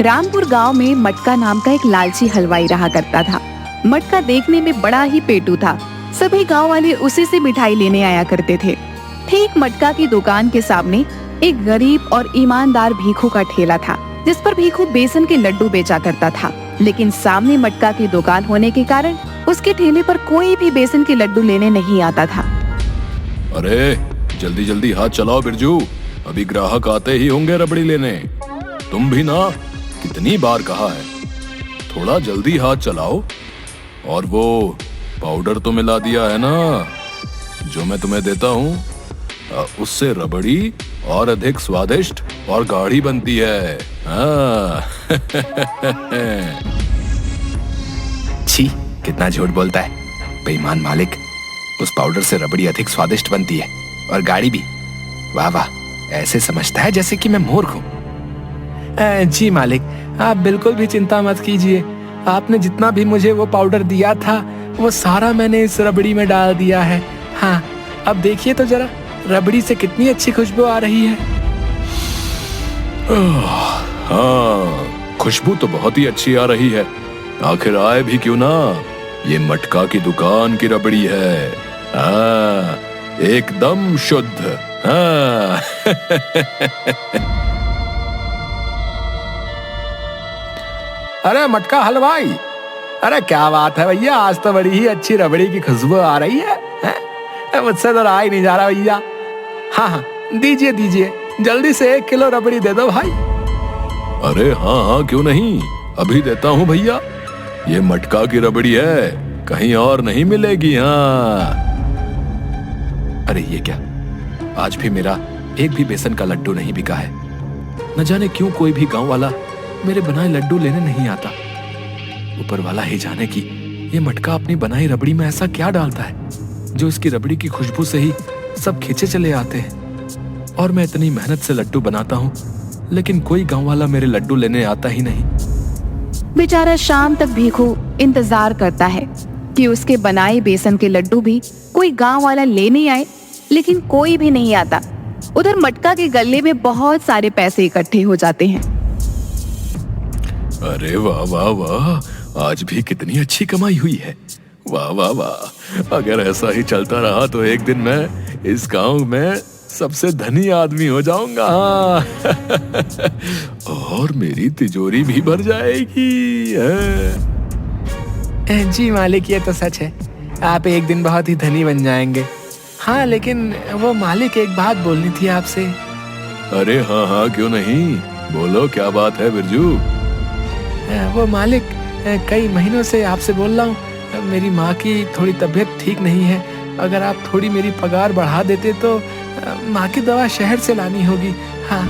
रामपुर गांव में मटका नाम का एक लालची हलवाई रहा करता था। मटका देखने में बड़ा ही पेटू था। सभी गांव वाले उसी से मिठाई लेने आया करते थे। ठीक मटका की दुकान के सामने एक गरीब और ईमानदार भीखू का ठेला था, जिस पर भीखू बेसन के लड्डू बेचा करता था। लेकिन सामने मटका की दुकान होने के कारण उसके ठेले पर कोई भी बेसन के लड्डू लेने नहीं आता था। अरे जल्दी जल्दी हाथ चलाओ बिरजू, अभी ग्राहक आते ही होंगे रबड़ी लेने। तुम भी ना, कितनी बार कहा है, थोड़ा जल्दी हाथ चलाओ। और वो पाउडर तो मिला दिया है ना जो मैं तुम्हें देता हूँ, उससे रबड़ी और अधिक स्वादिष्ट और गाढ़ी बनती है। हाँ। छी, कितना झूठ बोलता है बेईमान मालिक। उस पाउडर से रबड़ी अधिक स्वादिष्ट बनती है और गाढ़ी भी। वाह वाह, ऐसे समझता है जैसे कि मैं मूर्ख हूँ। जी मालिक, आप बिल्कुल भी चिंता मत कीजिए। आपने जितना भी मुझे वो पाउडर दिया था वो सारा मैंने इस रबड़ी में डाल दिया है। हाँ, अब देखिए तो जरा, रबड़ी से कितनी अच्छी खुशबू आ रही है। हाँ, खुशबू तो बहुत ही अच्छी आ रही है। आखिर आए भी क्यों ना, ये मटका की दुकान की रबड़ी है। हाँ, एकदम शुद्ध। हाँ। अरे मटका हलवाई, अरे क्या बात है भैया, आज तो बड़ी ही अच्छी रबड़ी की खुशबू आ रही है। मुझसे तो रहा ही नहीं जा रहा भैया। हाँ हाँ, दीजिए दीजिए, जल्दी से 1 किलो रबड़ी दे दो भाई। अरे हाँ हाँ, क्यों नहीं, अभी देता हूँ भैया। ये मटका की रबड़ी है, कहीं और नहीं मिलेगी। हाँ। अरे ये क्या, आज भी मेरा एक भी बेसन का लड्डू नहीं बिका है। न जाने क्यों कोई भी गांव वाला मेरे बनाए लड्डू लेने नहीं आता। ऊपर वाला ही जाने की ये मटका अपनी बनाई रबड़ी में ऐसा क्या डालता है जो इसकी रबड़ी की खुशबू से ही सब खींचे चले आते हैं। और मैं इतनी मेहनत से लड्डू बनाता हूँ, लेकिन कोई गांव वाला मेरे लड्डू लेने आता ही नहीं। बेचारा शाम तक भीखू इंतजार करता है कि उसके बनाए बेसन के लड्डू भी कोई गांव वाला लेने आए, लेकिन कोई भी नहीं आता। उधर मटका के गल्ले में बहुत सारे पैसे इकट्ठे हो जाते हैं। अरे वाह वाह वाह, आज भी कितनी अच्छी कमाई हुई है। वाह वाह वाह, अगर ऐसा ही चलता रहा तो एक दिन मैं इस गांव में सबसे धनी आदमी हो जाऊंगा। और मेरी तिजोरी भी भर जाएगी। जी मालिक, ये तो सच है, आप एक दिन बहुत ही धनी बन जाएंगे। हाँ, लेकिन वो मालिक, एक बात बोलनी थी आपसे। अरे हाँ हाँ, क्यों नहीं, बोलो क्या बात है बिरजू। वो मालिक, कई महीनों से आपसे बोल रहा हूँ, मेरी माँ की थोड़ी तबीयत ठीक नहीं है। अगर आप थोड़ी मेरी पगार बढ़ा देते तो माँ की दवा शहर से लानी होगी। हाँ।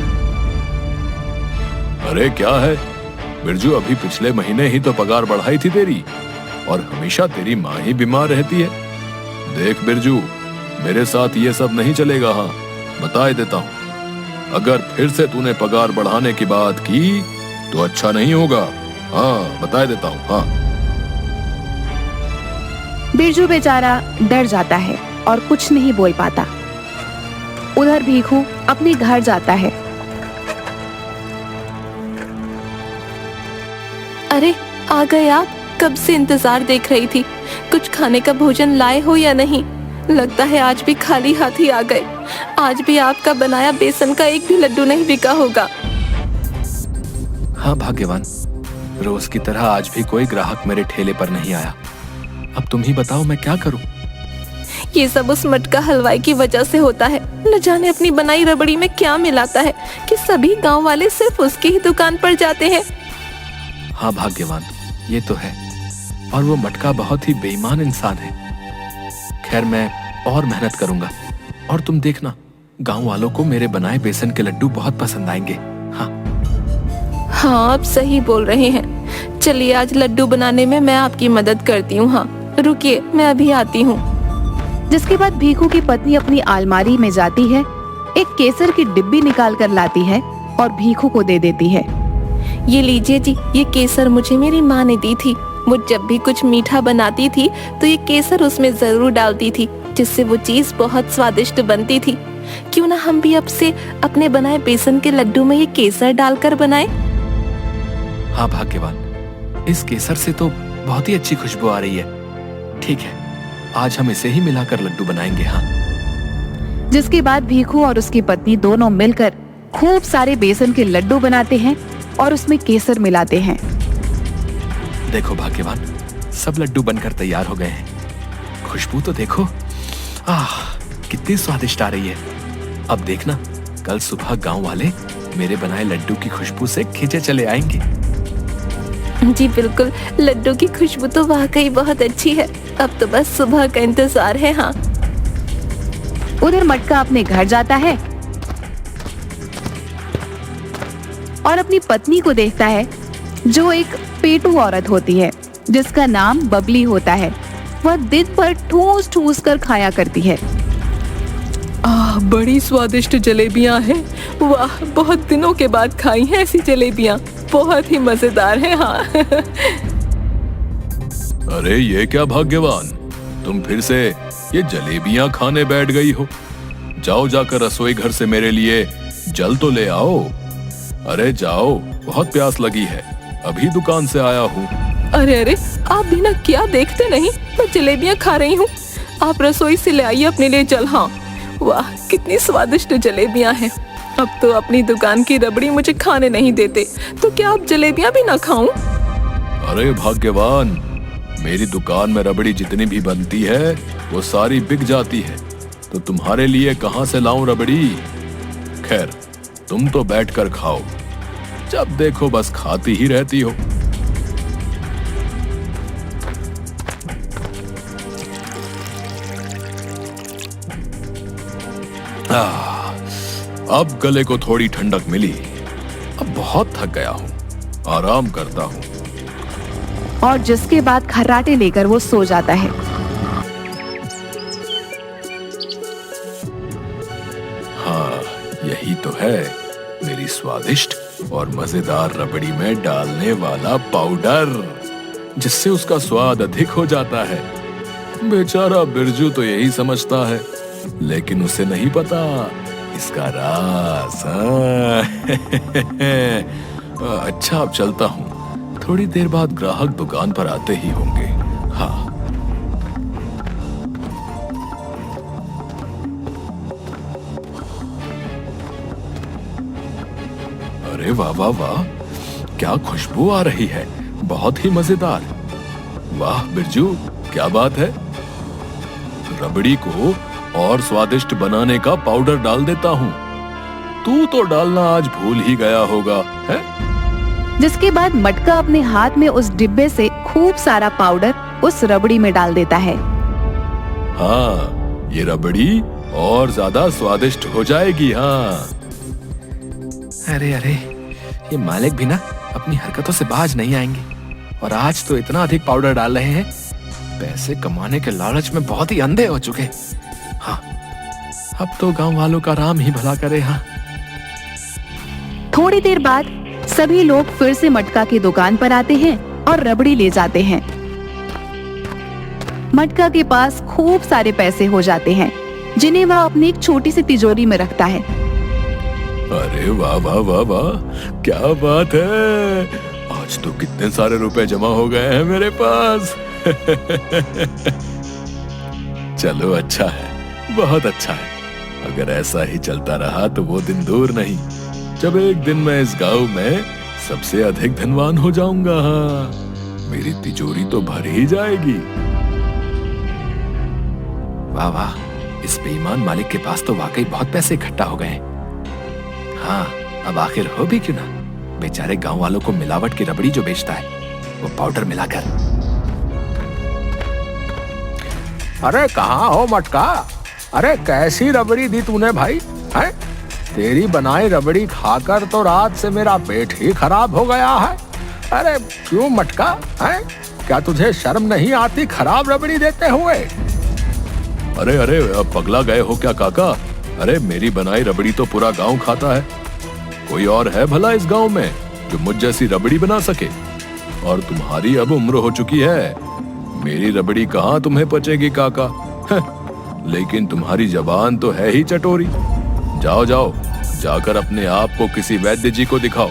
अरे क्या है बिरजू, अभी पिछले महीने ही तो पगार बढ़ाई थी तेरी, और हमेशा तेरी माँ ही बीमार रहती है। देख बिरजू, मेरे साथ ये सब नहीं चलेगा। हाँ, बता देता हूँ, अगर फिर से तूने पगार बढ़ाने की बात की तो अच्छा नहीं होगा। हाँ, बता देता हूँ। हाँ। बिरजू बेचारा डर जाता है और कुछ नहीं बोल पाता। उधर भीखू अपने घर जाता है। अरे आ गए आप, कब से इंतजार देख रही थी। कुछ खाने का भोजन लाए हो या नहीं? लगता है आज भी खाली हाथ ही आ गए। आज भी आपका बनाया बेसन का एक भी लड्डू नहीं बिका होगा। हाँ भाग्यवान, रोज की तरह आज भी कोई ग्राहक मेरे ठेले पर नहीं आया। अब तुम ही बताओ मैं क्या करूं? ये सब उस मटका हलवाई की वजह से होता है। न जाने अपनी बनाई रबड़ी में क्या मिलाता है कि सभी गांव वाले सिर्फ उसकी ही दुकान पर जाते हैं। हाँ भाग्यवान, ये तो है। और वो मटका बहुत ही बेईमान इंसान है। खैर, मैं और मेहनत करूंगा, और तुम देखना, गांव वालों को मेरे बनाए बेसन के लड्डू बहुत पसंद आएंगे। हाँ हाँ, आप सही बोल रहे हैं। चलिए, आज लड्डू बनाने में मैं आपकी मदद करती हूँ। हाँ, रुकिए, मैं अभी आती हूँ। जिसके बाद भीखू की पत्नी अपनी अलमारी में जाती है, एक केसर की डिब्बी निकाल कर लाती है और भीखू को दे देती है। ये लीजिए जी, ये केसर मुझे मेरी माँ ने दी थी। वो जब भी कुछ मीठा बनाती थी तो ये केसर उसमें जरूर डालती थी, जिससे वो चीज बहुत स्वादिष्ट बनती थी। क्यों ना हम भी अब से अपने बनाए बेसन के लड्डू में ये केसर डालकर बनाएं? हाँ भाग्यवान, इस केसर से तो बहुत ही अच्छी खुशबू आ रही है। ठीक है, आज हम इसे ही मिलाकर लड्डू बनाएंगे। हाँ। जिसके बाद भीखू और उसकी पत्नी दोनों मिलकर खूब सारे बेसन के लड्डू बनाते हैं और उसमें केसर मिलाते हैं। देखो भाग्यवान, सब लड्डू बनकर तैयार हो गए हैं। खुशबू तो देखो, आह कितनी स्वादिष्ट आ रही है। अब देखना, कल सुबह गांव वाले मेरे बनाए लड्डू की खुशबू से खींचे चले आएंगे। जी बिल्कुल, लड्डू की खुशबू तो वाकई बहुत अच्छी है। अब तो बस सुबह का इंतजार है। हाँ। उधर मटका अपने घर जाता है और अपनी पत्नी को देखता है, जो एक पेटू औरत होती है जिसका नाम बबली होता है। वह दिन भर ठूस ठूस कर खाया करती है। बड़ी स्वादिष्ट जलेबियां हैं। वाह, बहुत दिनों के बाद खाई हैं ऐसी जलेबियां। बहुत ही मजेदार है। हाँ। अरे ये क्या भाग्यवान, तुम फिर से ये जलेबियां खाने बैठ गई हो। जाओ, जाकर रसोई घर से मेरे लिए जल तो ले आओ। अरे जाओ, बहुत प्यास लगी है, अभी दुकान से आया हूँ। अरे अरे, आप भी ना क्या देखते नहीं, मैं जलेबियां खा रही हूँ। आप रसोई से ले आइए अपने लिए जल। हाँ। वाह, कितनी स्वादिष्ट जलेबियां हैं। अब तो अपनी दुकान की रबड़ी मुझे खाने नहीं देते, तो क्या आप जलेबियां भी ना खाऊं? अरे भाग्यवान, मेरी दुकान में रबड़ी जितनी भी बनती है वो सारी बिक जाती है, तो तुम्हारे लिए कहाँ से लाऊं रबड़ी। खैर, तुम तो बैठकर खाओ, जब देखो बस खाती ही रहती हो। अब गले को थोड़ी ठंडक मिली। अब बहुत थक गया हूँ, आराम करता हूँ। और जिसके बाद खर्राटे लेकर वो सो जाता है। हाँ, यही तो है मेरी स्वादिष्ट और मजेदार रबड़ी में डालने वाला पाउडर, जिससे उसका स्वाद अधिक हो जाता है। बेचारा बिरजू तो यही समझता है, लेकिन उसे नहीं पता इसका राज। अच्छा, अब चलता हूँ, थोड़ी देर बाद ग्राहक दुकान पर आते ही होंगे। हाँ। अरे वाह वाह वाह, क्या खुशबू आ रही है, बहुत ही मजेदार। वाह बिरजू, क्या बात है। रबड़ी को और स्वादिष्ट बनाने का पाउडर डाल देता हूँ। तू तो डालना आज भूल ही गया होगा, है? जिसके बाद मटका अपने हाथ में उस डिब्बे से खूब सारा पाउडर उस रबड़ी में डाल देता है। हाँ, ये रबड़ी और ज्यादा स्वादिष्ट हो जाएगी। हाँ। अरे अरे, ये मालिक भी ना अपनी हरकतों से बाज नहीं आएंगे, और आज तो इतना अधिक पाउडर डाल रहे हैं। पैसे कमाने के लालच में बहुत ही अंधे हो चुके। हाँ, अब तो गांव वालों का राम ही भला करे। हाँ। थोड़ी देर बाद सभी लोग फिर से मटका की दुकान पर आते हैं और रबड़ी ले जाते हैं। मटका के पास खूब सारे पैसे हो जाते हैं, जिन्हें वह अपनी एक छोटी सी तिजोरी में रखता है। अरे वाह वाह वाह वाह, क्या बात है, आज तो कितने सारे रुपए जमा हो गए हैं मेरे पास। चलो, अच्छा है, बहुत अच्छा है। अगर ऐसा ही चलता रहा तो वो दिन दूर नहीं जब एक दिन मैं इस गांव में सबसे अधिक धनवान हो जाऊंगा। मेरी तिजोरी तो भर ही जाएगी। वाह वाह, इस बेईमान मालिक के पास तो वाकई बहुत पैसे इकट्ठा हो गए। हाँ, अब आखिर हो भी क्यों ना, बेचारे गांव वालों को मिलावट की रबड़ी जो बेचता है, वो पाउडर मिलाकर। अरे कहाँ हो मटका? अरे कैसी रबड़ी दी तूने भाई? है? तेरी बनाई रबड़ी खाकर तो रात से मेरा पेट ही खराब हो गया है। अरे क्यों मटका? है? क्या तुझे शर्म नहीं आती खराब रबड़ी देते हुए? अरे अरे, अब पगला गए हो क्या काका? अरे मेरी बनाई रबड़ी तो पूरा गांव खाता है। कोई और है भला इस गांव में जो मुझ जैसी रबड़ी बना सके? और तुम्हारी अब उम्र हो चुकी है, मेरी रबड़ी कहाँ तुम्हें पचेगी काका? लेकिन तुम्हारी जबान तो है ही चटोरी। जाओ जाओ, जाकर अपने आप को किसी वैद्य जी को दिखाओ।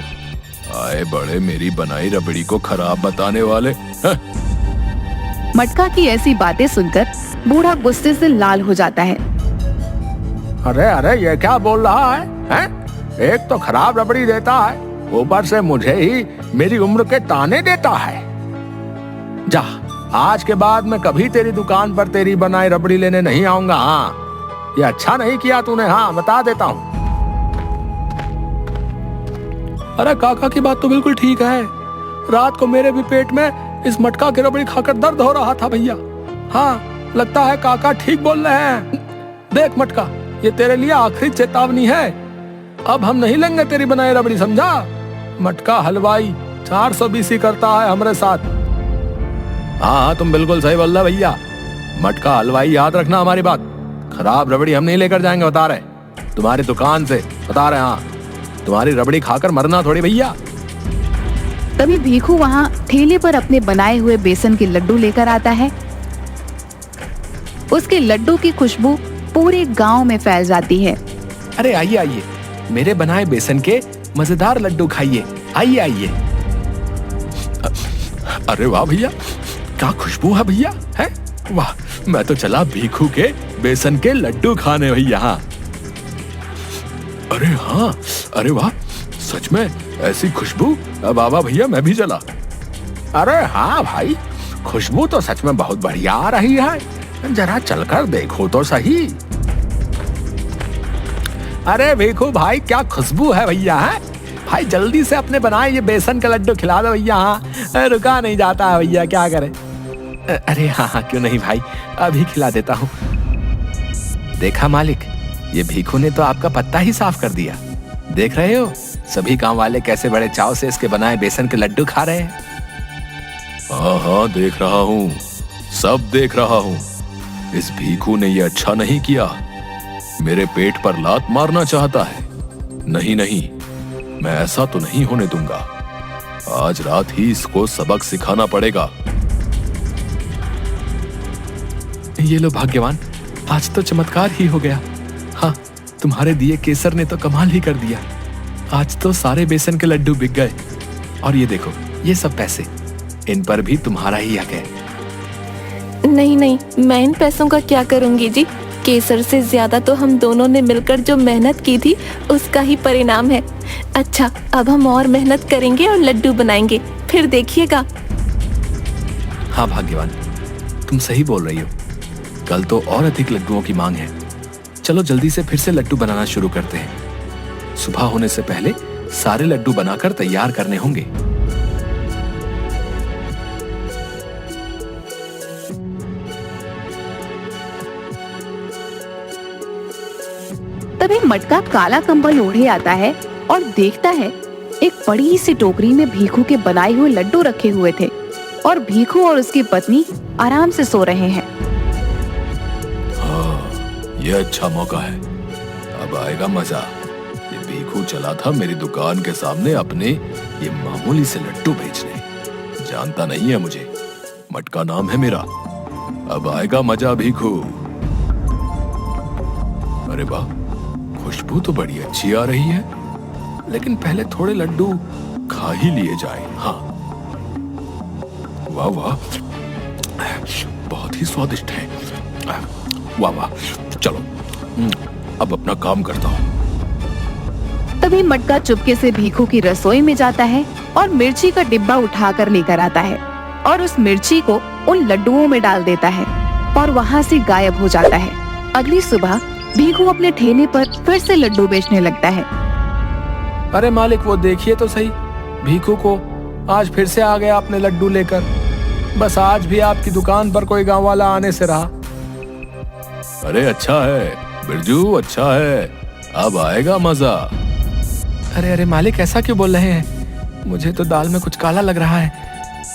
आए बड़े मेरी बनाई रबड़ी को खराब बताने वाले। मटका की ऐसी बातें सुनकर बूढ़ा गुस्से से लाल हो जाता है। अरे अरे ये क्या बोल रहा है, हैं? एक तो खराब रबड़ी देता है, ऊपर से मुझे ही मेरी उम्र के ताने देता है। जा, आज के बाद मैं कभी तेरी दुकान पर तेरी बनाई रबड़ी लेने नहीं आऊंगा। हाँ, ये अच्छा नहीं किया तूने। हाँ, बता देता हूँ। अरे काका की बात तो बिल्कुल ठीक है। रात को मेरे भी पेट में इस मटका की रबड़ी खाकर दर्द हो रहा था भैया। हाँ, लगता है काका ठीक बोल रहे हैं। देख मटका, ये तेरे लिए आखिरी चेतावनी है। अब हम नहीं लेंगे तेरी बनाई रबड़ी, समझा? मटका हलवाई 420 ही करता है हमारे साथ। हाँ, तुम बिल्कुल सही बोल रहे भैया। मटका हलवाई, याद रखना हमारी बात। खराब रबड़ी हम नहीं लेकर जाएंगे, बता रहे। तुम्हारी दुकान से बता रहे। हाँ, तुम्हारी रबड़ी खाकर मरना थोड़ी भैया। तभी भीखू वहाँ ठेले पर अपने बनाए हुए बेसन के लड्डू लेकर आता है। उसके लड्डू की खुशबू पूरे गांव में फैल जाती है। अरे आइए आइए, मेरे बनाए बेसन के मजेदार लड्डू खाइए। आइए आइए। अरे वाह भैया, क्या खुशबू है भैया, है? वाह, मैं तो चला भीखू के बेसन के लड्डू खाने भैया। हाँ, अरे हाँ, अरे वाह, सच में ऐसी खुशबू। बाबा भैया, मैं भी चला। अरे हाँ भाई, खुशबू तो सच में बहुत बढ़िया आ रही है। जरा चलकर देखो तो सही। अरे भीखू भाई, क्या खुशबू है भैया, है? भाई जल्दी से अपने बनाए ये बेसन का लड्डू खिला दो भैया। हाँ, रुका नहीं जाता है भैया, क्या करें? अरे हाँ हाँ, क्यों नहीं भाई, अभी खिला देता हूँ। देखा मालिक, ये भीखू ने तो आपका पत्ता ही साफ कर दिया। देख रहे हो, सभी गांव वाले कैसे बड़े चाव से इसके बनाए बेसन के लड्डू खा रहे हैं। हाँ हाँ, देख रहा हूँ, सब देख रहा हूँ। इस भीखू ने ये अच्छा नहीं किया। मेरे पेट पर लात मारना चाहता है। नहीं नहीं, मैं ऐसा तो नहीं होने दूंगा। आज रात ही इसको सबक सिखाना पड़ेगा। ये लो भाग्यवान, आज तो चमत्कार ही हो गया। हाँ, तुम्हारे दिए केसर ने तो कमाल ही कर दिया। आज तो सारे बेसन के लड्डू बिक गए। और ये देखो, ये सब पैसे, इन पर भी तुम्हारा ही हक है। नहीं नहीं, मैं इन पैसों का क्या करूंगी जी। केसर से ज्यादा तो हम दोनों ने मिलकर जो मेहनत की थी उसका ही परिणाम है। अच्छा, अब हम और मेहनत करेंगे और लड्डू बनाएंगे, फिर देखिएगा। हाँ भाग्यवान, तुम सही बोल रही हो। कल तो और अधिक लड्डुओं की मांग है। चलो जल्दी से फिर से लड्डू बनाना शुरू करते हैं। सुबह होने से पहले सारे लड्डू बनाकर तैयार करने होंगे। तभी मटका काला कंबल ओढ़े आता है और देखता है एक बड़ी सी टोकरी में भीखू के बनाए हुए लड्डू रखे हुए थे और भीखू और उसकी पत्नी आराम से सो रहे हैं। हाँ, ये अच्छा मौका है। अब आएगा मजा। ये भीखू चला था मेरी दुकान के सामने अपने ये मामूली से लड्डू बेचने। जानता नहीं है मुझे। मटका नाम है मेरा। अब आएगा मजा भीखू। अरे वाह, खुशबू तो बड़ी अच्छी आ रही है। लेकिन पहले थोड़े लड्डू खा ही लिए जाए। हाँ, वाह वाह, बहुत ही स्वादिष्ट है। वाह वाह, चलो अब अपना काम करता हूँ। तभी मटका चुपके से भीखू की रसोई में जाता है और मिर्ची का डिब्बा उठाकर लेकर आता है और उस मिर्ची को उन लड्डुओं में डाल देता है और वहाँ से गायब हो जाता है। अगली सुबह भीखू अपने ठेले पर फिर से लड्डू बेचने लगता है। अरे मालिक, वो देखिए तो सही, भीखू को आज फिर से आ गया अपने लड्डू लेकर। बस आज भी आपकी दुकान पर कोई गांव वाला आने से रहा। अरे अच्छा है बिरजू, अच्छा है। अब आएगा मजा। अरे अरे मालिक, ऐसा क्यों बोल रहे हैं? मुझे तो दाल में कुछ काला लग रहा है।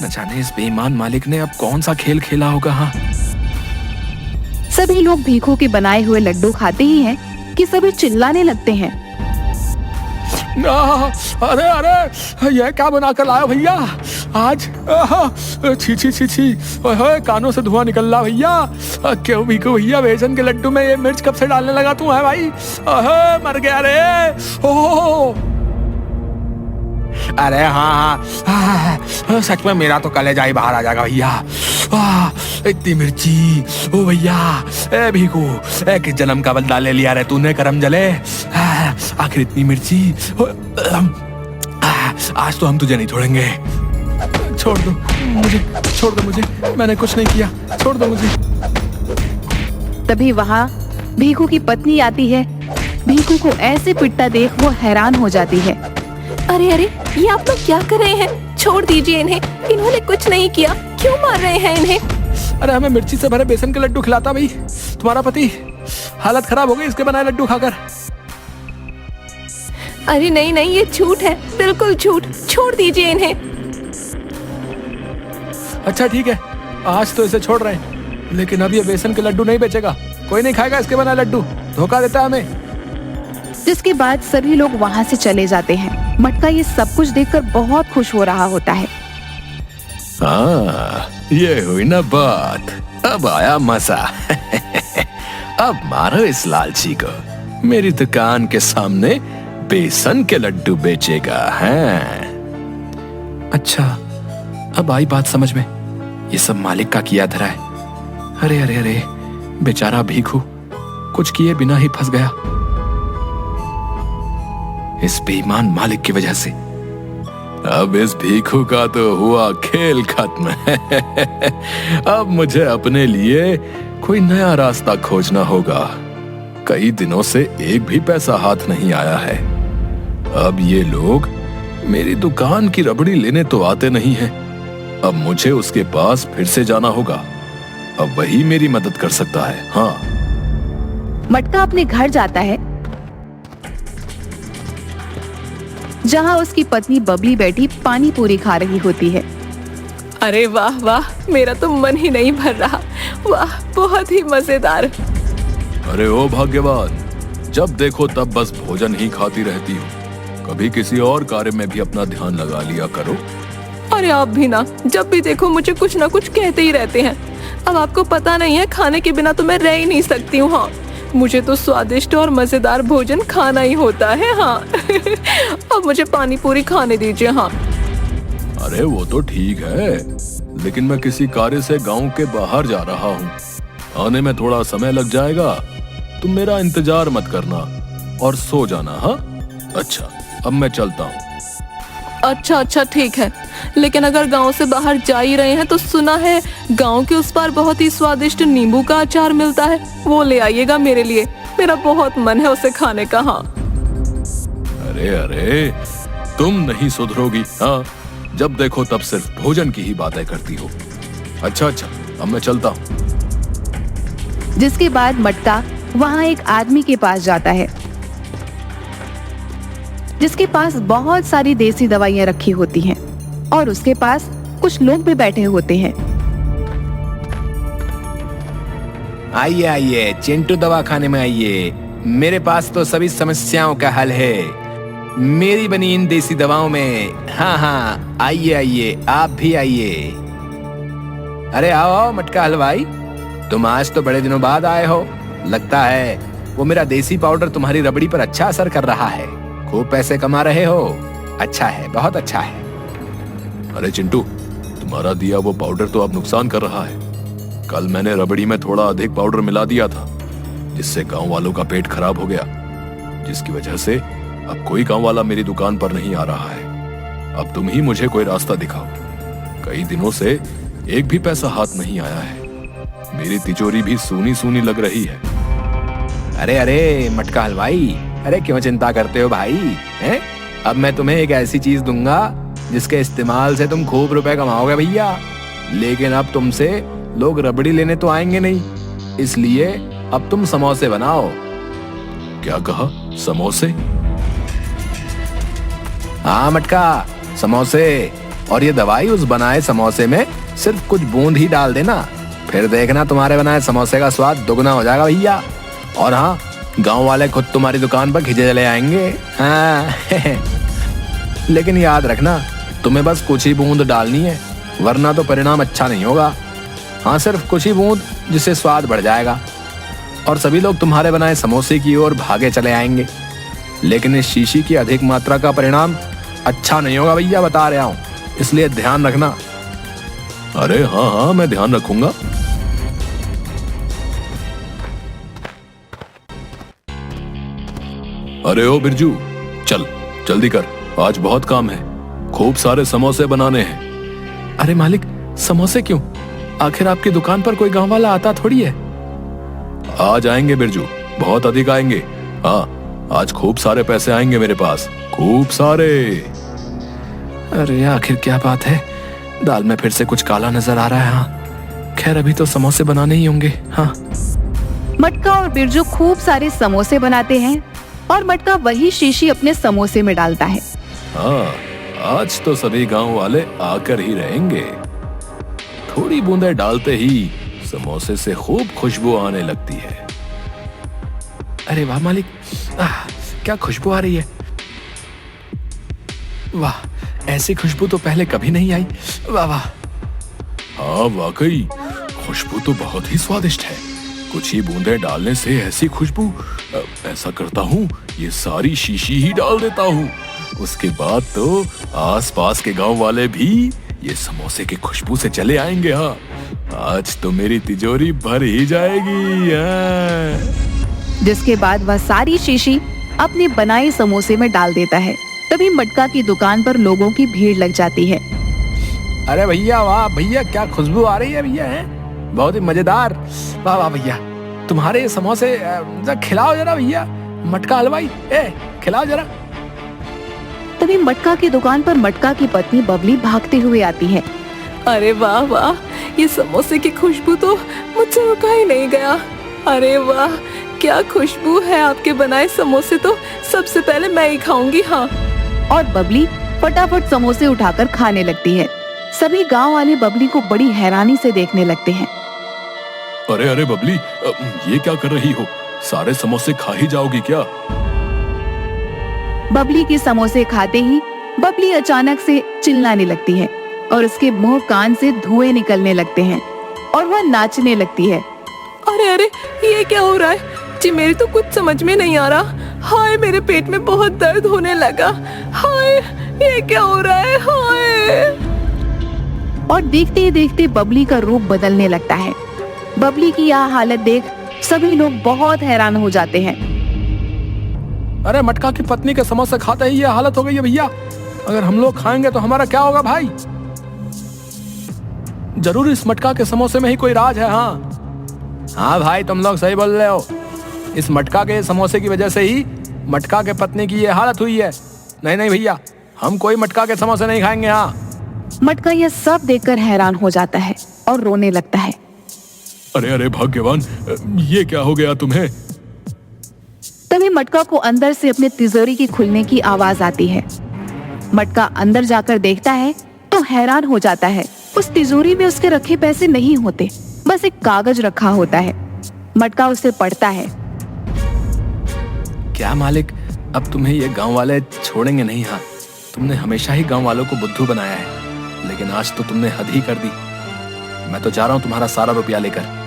न जाने इस बेईमान मालिक ने अब कौन सा खेल खेला होगा। हाँ, सभी लोग भीखू के बनाए हुए लड्डू खाते ही हैं कि सभी चिल्लाने लगते हैं। अरे अरे, ये क्या बना कर लाया भैया आज? छी छी छी छी, कानों से धुआं निकल रहा भैया। क्यों भीखू भैया, बेसन के लड्डू में ये मिर्च कब से डालने लगा तू? है भाई, मर गया रे। ओह, अरे हाँ हाँ, सच में मेरा तो कलेजा ही बाहर आ जाएगा भैया। इतनी मिर्ची, ओ भैया, ए भीखू, किस जन्म का बदला ले लिया रे तूने करम जले। आखिर इतनी मिर्ची, आज तो हम तुझे नहीं छोड़ेंगे। छोड़ दो मुझे, छोड़ दो मुझे, मैंने कुछ नहीं किया, छोड़ दो मुझे। तभी वहाँ भीखू की पत्नी आती है। भीखू को ऐसे पिटता देख वो हैरान हो जाती है। अरे अरे, ये आप लोग क्या कर रहे हैं? छोड़ दीजिए इन्हें, इन्होंने कुछ नहीं किया, क्यों मार रहे हैं इन्हें? अरे हमें मिर्ची से भरे बेसन के लड्डू खिलाता भाई तुम्हारा पति, हालत खराब हो गई इसके बनाए लड्डू खाकर। अरे नहीं नहीं, ये झूठ है, बिल्कुल झूठ, छोड़ दीजिए इन्हें। अच्छा ठीक है, आज तो इसे छोड़ रहे हैं, लेकिन अब ये बेसन के लड्डू नहीं बेचेगा, कोई नहीं खाएगा इसके बनाए लड्डू, धोखा देता है हमें। जिसके बाद सभी लोग वहाँ से चले जाते हैं। मटका ये सब कुछ देखकर बहुत खुश हो रहा होता है। हाँ, ये हुई ना बात, अब आया मजा। अब मारो इस लालची को, मेरी दुकान के सामने बेसन के लड्डू बेचेगा है। अच्छा, अब आई बात समझ में, ये सब मालिक का किया धरा है। अरे अरे अरे, बेचारा भीखू कुछ किए बिना ही फंस गया इस बेईमान मालिक की वजह से। अब इस भीखू का तो हुआ खेल खत्म। अब मुझे अपने लिए कोई नया रास्ता खोजना होगा। कई दिनों से एक भी पैसा हाथ नहीं आया है। अब ये लोग मेरी दुकान की रबड़ी लेने तो आते नहीं हैं। अब मुझे उसके पास फिर से जाना होगा। अब वही मेरी मदद कर सकता है। हाँ, मटका अपने घर जाता है, जहाँ उसकी पत्नी बबली बैठी पानी पूरी खा रही होती है। अरे वाह वाह, मेरा तो मन ही नहीं भर रहा, वाह बहुत ही मजेदार। अरे ओ भाग्यवान, जब देखो तब बस भोजन ही खाती रहती हो। कभी किसी और कार्य में भी अपना ध्यान लगा लिया करो। अरे आप भी ना, जब भी देखो मुझे कुछ ना कुछ कहते ही रहते हैं। अब आपको पता नहीं है, खाने के बिना तो मैं रह ही नहीं सकती हूँ। हाँ, मुझे तो स्वादिष्ट और मजेदार भोजन खाना ही होता है। हाँ। अब मुझे पानी पूरी खाने दीजिए। हाँ। अरे वो तो ठीक है, लेकिन मैं किसी कार्य से गांव के बाहर जा रहा हूँ। आने में थोड़ा समय लग जाएगा। तुम मेरा इंतजार मत करना और सो जाना। हाँ, अच्छा, अब मैं चलता हूँ। अच्छा अच्छा ठीक है, लेकिन अगर गांव से बाहर जा ही रहे हैं तो सुना है गांव के उस पार बहुत ही स्वादिष्ट नींबू का अचार मिलता है, वो ले आइएगा मेरे लिए। मेरा बहुत मन है उसे खाने का। हाँ। अरे अरे, तुम नहीं सुधरोगी। हाँ, जब देखो तब सिर्फ भोजन की ही बातें करती हो। अच्छा अच्छा, अब मैं चलता हूँ। जिसके बाद मटका वहाँ एक आदमी के पास जाता है, जिसके पास बहुत सारी देसी दवाइयाँ रखी होती हैं और उसके पास कुछ लोग भी बैठे होते हैं। आइए आइए चिंटू दवा खाने में आइए, मेरे पास तो सभी समस्याओं का हल है मेरी बनी इन देसी दवाओं में। हाँ हाँ, आइए आइए, आप भी आइए। अरे आओ आओ मटका हलवाई, तुम आज तो बड़े दिनों बाद आए हो। लगता है वो मेरा देसी पाउडर तुम्हारी रबड़ी पर अच्छा असर कर रहा है। खूब पैसे कमा रहे हो। अच्छा है, बहुत अच्छा है। अरे चिंटू, तुम्हारा दिया वो पाउडर तो अब नुकसान कर रहा है। कल मैंने रबड़ी में थोड़ा अधिक पाउडर मिला दिया था, जिससे गांव वालों का पेट खराब हो गया, जिसकी वजह से अब कोई गांव वाला मेरी दुकान पर नहीं आ रहा है। अब तुम ही मुझे कोई रास्ता दिखाओ। कई दिनों से एक भी पैसा हाथ नहीं आया है। मेरी तिजोरी भी सूनी सूनी लग रही है। अरे अरे मटका हलवाई, अरे क्यों चिंता करते हो भाई, हैं? अब मैं तुम्हें एक ऐसी चीज दूंगा जिसके इस्तेमाल से तुम खूब रुपए कमाओगे भैया। लेकिन अब तुमसे लोग रबड़ी लेने तो आएंगे नहीं, इसलिए अब तुम समोसे बनाओ। क्या कहा? समोसे? हाँ मटका, समोसे। और ये दवाई उस बनाए समोसे में सिर्फ कुछ बूंद ही डाल देना, फिर देखना तुम्हारे बनाए समोसे का स्वाद दुगना हो जाएगा भैया। और हाँ, गांव वाले खुद तुम्हारी दुकान पर खिंचे चले आएंगे। हाँ। लेकिन याद रखना, तुम्हें बस कुछ ही बूंद डालनी है, वरना तो परिणाम अच्छा नहीं होगा। हाँ, सिर्फ कुछ ही बूंद, जिससे स्वाद बढ़ जाएगा और सभी लोग तुम्हारे बनाए समोसे की ओर भागे चले आएंगे। लेकिन इस शीशी की अधिक मात्रा का परिणाम अच्छा नहीं होगा भैया, बता रहा हूँ, इसलिए ध्यान रखना। अरे हाँ हाँ, मैं ध्यान रखूंगा। अरे ओ बिरजू, चल जल्दी कर, आज बहुत काम है, खूब सारे समोसे बनाने हैं। अरे मालिक, समोसे क्यों? आखिर आपकी दुकान पर कोई गांव वाला आता थोड़ी है। आज आएंगे बिरजू, बहुत अधिक आएंगे। हाँ, आज खूब सारे पैसे आएंगे मेरे पास, खूब सारे। अरे आखिर क्या बात है, दाल में फिर से कुछ काला नजर आ रहा है। हाँ खैर, अभी तो समोसे बनाने ही होंगे। हाँ, मटका और बिरजू खूब सारे समोसे बनाते हैं और मटका वही शीशी अपने समोसे में डालता है। हाँ, आज तो सभी गांव वाले आकर ही रहेंगे। थोड़ी बूंदें डालते ही समोसे से खूब खुशबू आने लगती है। अरे वाह मालिक, क्या खुशबू आ रही है। वाह, ऐसी खुशबू तो पहले कभी नहीं आई। वाह वाह। हाँ वाकई, खुशबू तो बहुत ही स्वादिष्ट है। कुछ ही बूंदें डालने से ऐसी खुशबू। ऐसा करता हूँ, ये सारी शीशी ही डाल देता हूँ। उसके बाद तो आसपास के गांव वाले भी ये समोसे की खुशबू से चले आएंगे। हाँ, आज तो मेरी तिजोरी भर ही जाएगी। हाँ। जिसके बाद वह सारी शीशी अपने बनाए समोसे में डाल देता है। तभी मटका की दुकान पर लोगों की भीड़ लग जाती है। अरे भैया वाह भैया, क्या खुशबू आ रही है भैया, है बहुत ही मजेदार। वाह वाह भैया, तुम्हारे समोसे खिलाओ जरा भैया। मटका हलवाई, खिलाओ जरा। तभी मटका की दुकान पर मटका की पत्नी बबली भागते हुए आती है। अरे वाह वाह, ये समोसे की खुशबू तो मुझसे रुका ही नहीं गया। अरे वाह, क्या खुशबू है आपके बनाए समोसे, तो सबसे पहले मैं ही खाऊंगी। हाँ। और बबली फटाफट समोसे उठाकर खाने लगती है। सभी गांव वाले बबली को बड़ी हैरानी से देखने लगते हैं। अरे अरे बबली, ये क्या कर रही हो? सारे समोसे खा ही जाओगी क्या? बबली के समोसे खाते ही बबली अचानक से चिल्लाने लगती है और उसके मुंह कान से धुएं निकलने लगते हैं और वह नाचने लगती है। अरे अरे, ये क्या हो रहा है जी? मेरी तो कुछ समझ में नहीं आ रहा। हाय, मेरे पेट में बहुत दर्द होने लगा। हाय, ये क्या हो रहा है? हाय। और देखते ही देखते बबली का रूप बदलने लगता है। बबली की यह हालत देख सभी लोग बहुत हैरान हो जाते हैं। अरे मटका की पत्नी के समोसे खाते ही ये हालत हो गई है भैया। अगर हम लोग खाएंगे तो हमारा क्या होगा भाई? जरूर इस मटका के समोसे में ही कोई राज है। हाँ भाई, तुम लोग सही बोल रहे हो। इस मटका के समोसे की वजह से ही मटका के पत्नी की ये हालत हुई है। नहीं नहीं भैया, हम कोई मटका के समोसे नहीं खाएंगे। हाँ। मटका यह सब देखकर हैरान हो जाता है और रोने लगता है। अरे अरे भाग्यवान, ये क्या हो गया तुम्हें? तभी मटका को अंदर से अपने तिजोरी की खुलने की आवाज आती है। मटका अंदर जाकर देखता है तो हैरान हो जाता है। उस तिजोरी में उसके रखे पैसे नहीं होते, बस एक कागज रखा होता है। मटका उसे पढ़ता है। क्या मालिक, अब तुम्हें ये गांव वाले छोड़ेंगे नहीं। हाँ, तुमने हमेशा ही गांव वालों को बुद्धू बनाया है, लेकिन आज तो तुमने हद ही कर दी। मैं तो जा रहा हूँ तुम्हारा सारा रुपया लेकर।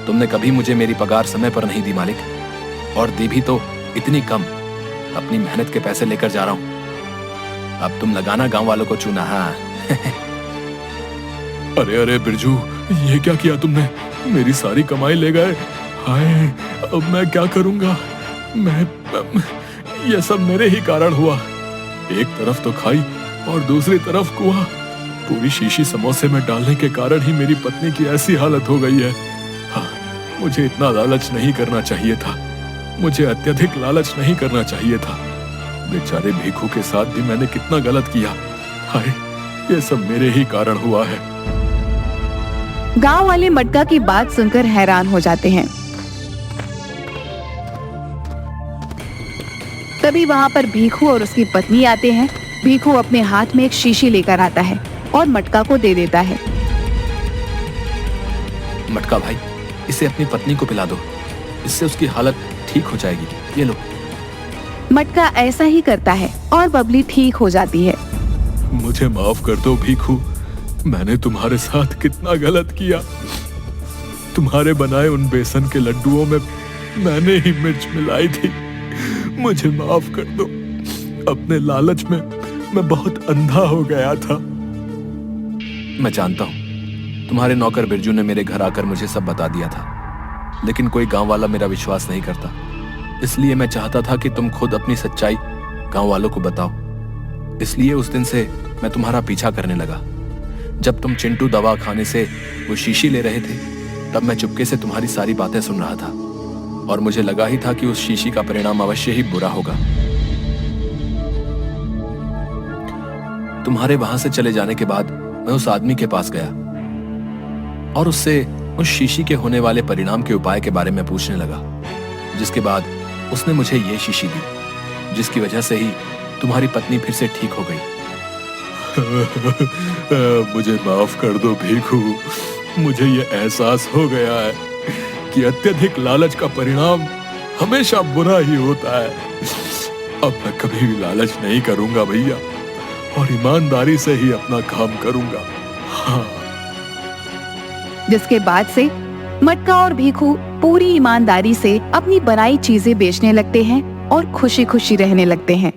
तुमने कभी मुझे मेरी पगार समय पर नहीं दी मालिक, और दी भी तो इतनी कम। अपनी मेहनत के पैसे लेकर जा रहा हूँ। अब तुम लगाना गांव वालों को चूना। हाँ। अरे अरे बिरजू, ये क्या किया तुमने? मेरी सारी कमाई ले गए। हाय, अब मैं क्या करूंगा? ये सब मेरे ही कारण हुआ। एक तरफ तो खाई और दूसरी तरफ कुआं। पूरी शीशी समोसे में डालने के कारण ही मेरी पत्नी की ऐसी हालत हो गई है। हाँ, मुझे इतना लालच नहीं करना चाहिए था। मुझे अत्यधिक लालच नहीं करना चाहिए था। बेचारे भीखू के साथ भी मैंने कितना गलत किया। हाय, ये सब मेरे ही कारण हुआ है। गांव वाले मटका की बात सुनकर हैरान हो जाते हैं। तभी वहाँ पर भीखू और उसकी पत्नी आते हैं। भीखू अपने हाथ में एक शीशी लेकर आता है और मटका को दे देता है। मटका भाई, इसे अपनी पत्नी को पिला दो, इससे उसकी हालत ठीक हो जाएगी। ये लो। मटका ऐसा ही करता है और बबली ठीक हो जाती है। मुझे माफ कर दो भीखू, मैंने तुम्हारे साथ कितना गलत किया। तुम्हारे बनाए उन बेसन के लड्डुओं में मैंने ही मिर्च मिलाई थी। मुझे माफ कर दो। अपने लालच में मैं बहुत अंधा हो गया था। मैं जानता हूं, तुम्हारे नौकर बिरजू ने मेरे घर आकर मुझे सब बता दिया था, लेकिन कोई गांव वाला मेरा विश्वास नहीं करता। इसलिए मैं चाहता था कि तुम खुद अपनी सच्चाई गांव वालों को बताओ। इसलिए उस दिन से मैं तुम्हारा पीछा करने लगा। जब तुम चिंटू दवा खाने से वो शीशी ले रहे थे, तब मैं चुपके से तुम्हारी सारी बातें सुन रहा था, और मुझे लगा ही था कि उस शीशी का परिणाम अवश्य ही बुरा होगा। तुम्हारे वहां से चले जाने के बाद मैं उस आदमी के पास गया और उससे उस शीशी के होने वाले परिणाम के उपाय के बारे में पूछने लगा, जिसके बाद उसने मुझे ये शीशी दी, जिसकी वजह से ही तुम्हारी पत्नी फिर से ठीक हो गई। मुझे माफ कर दो भीखू, मुझे ये एहसास हो गया है कि अत्यधिक लालच का परिणाम हमेशा बुरा ही होता है। अब मैं कभी भी लालच नहीं करूंगा भैया, और ईमानदारी से ही अपना काम करूंगा। हाँ। जिसके बाद से मटका और भीखू पूरी ईमानदारी से अपनी बनाई चीजें बेचने लगते हैं और खुशी खुशी रहने लगते हैं।